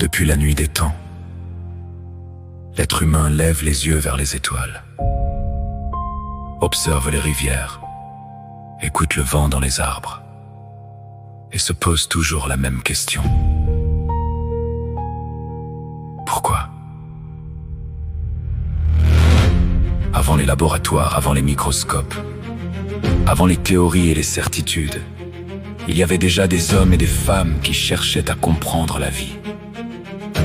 Depuis la nuit des temps, l'être humain lève les yeux vers les étoiles, observe les rivières, écoute le vent dans les arbres et se pose toujours la même question. Pourquoi? Avant les laboratoires, avant les microscopes, avant les théories et les certitudes, il y avait déjà des hommes et des femmes qui cherchaient à comprendre la vie.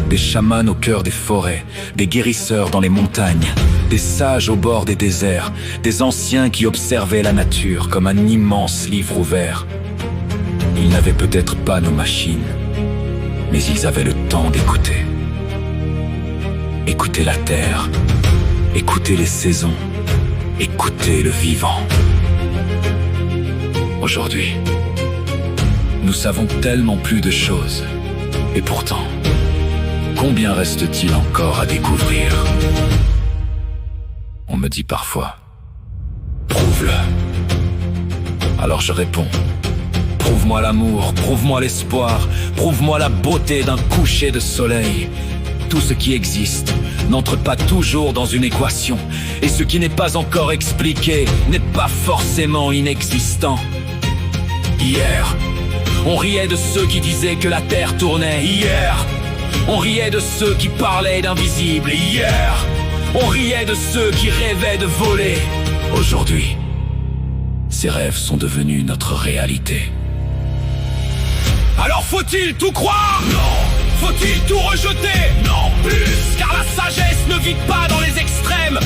Des chamans au cœur des forêts, des guérisseurs dans les montagnes, des sages au bord des déserts, des anciens qui observaient la nature comme un immense livre ouvert. Ils n'avaient peut-être pas nos machines, mais ils avaient le temps d'écouter. Écouter la terre, écouter les saisons, écouter le vivant. Aujourd'hui, nous savons tellement plus de choses, et pourtant, combien reste-t-il encore à découvrir? On me dit parfois, prouve-le. Alors je réponds, prouve-moi l'amour, prouve-moi l'espoir, prouve-moi la beauté d'un coucher de soleil. Tout ce qui existe n'entre pas toujours dans une équation, et ce qui n'est pas encore expliqué n'est pas forcément inexistant. Hier, on riait de ceux qui disaient que la terre tournait. Hier, on riait de ceux qui parlaient d'invisible. Hier, on riait de ceux qui rêvaient de voler. Aujourd'hui, ces rêves sont devenus notre réalité. Alors faut-il tout croire? Non. Faut-il tout rejeter? Non plus. Car la sagesse ne vit pas dans les extrêmes.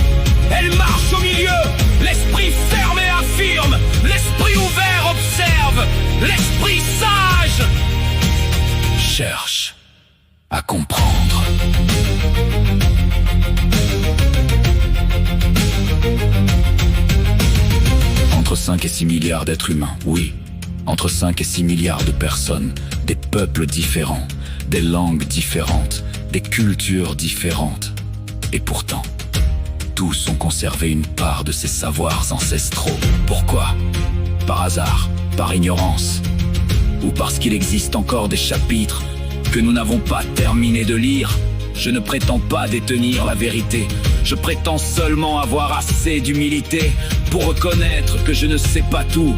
Elle marche au milieu. L'esprit fermé affirme. L'esprit ouvert observe. L'esprit sage cherche à comprendre. Entre 5 et 6 milliards d'êtres humains, oui. Entre 5 et 6 milliards de personnes, des peuples différents, des langues différentes, des cultures différentes. Et pourtant, tous ont conservé une part de ces savoirs ancestraux. Pourquoi? Par hasard, par ignorance, ou parce qu'il existe encore des chapitres que nous n'avons pas terminé de lire. Je ne prétends pas détenir la vérité. Je prétends seulement avoir assez d'humilité pour reconnaître que je ne sais pas tout.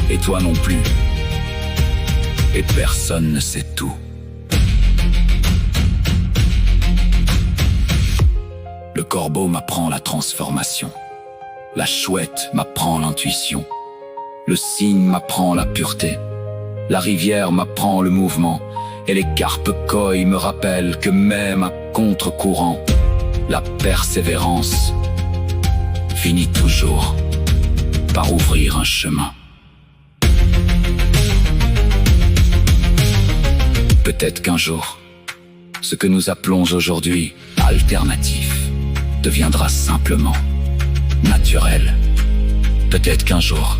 Et toi non plus. Et personne ne sait tout. Le corbeau m'apprend la transformation. La chouette m'apprend l'intuition. Le cygne m'apprend la pureté. La rivière m'apprend le mouvement. Et les carpes koi me rappellent que même à contre-courant, la persévérance finit toujours par ouvrir un chemin. Peut-être qu'un jour, ce que nous appelons aujourd'hui alternatif deviendra simplement naturel. Peut-être qu'un jour,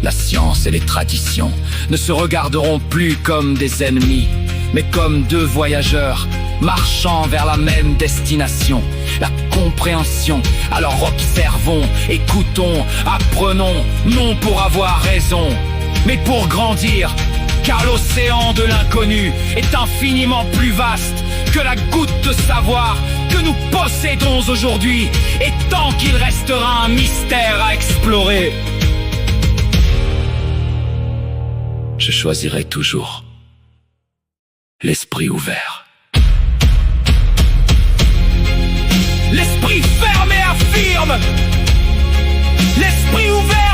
la science et les traditions ne se regarderont plus comme des ennemis, mais comme deux voyageurs marchant vers la même destination, la compréhension. Alors observons, écoutons, apprenons, non pour avoir raison, mais pour grandir, car l'océan de l'inconnu est infiniment plus vaste que la goutte de savoir que nous possédons aujourd'hui, et tant qu'il restera un mystère à explorer, je choisirai toujours l'esprit ouvert. L'esprit fermé affirme. L'esprit ouvert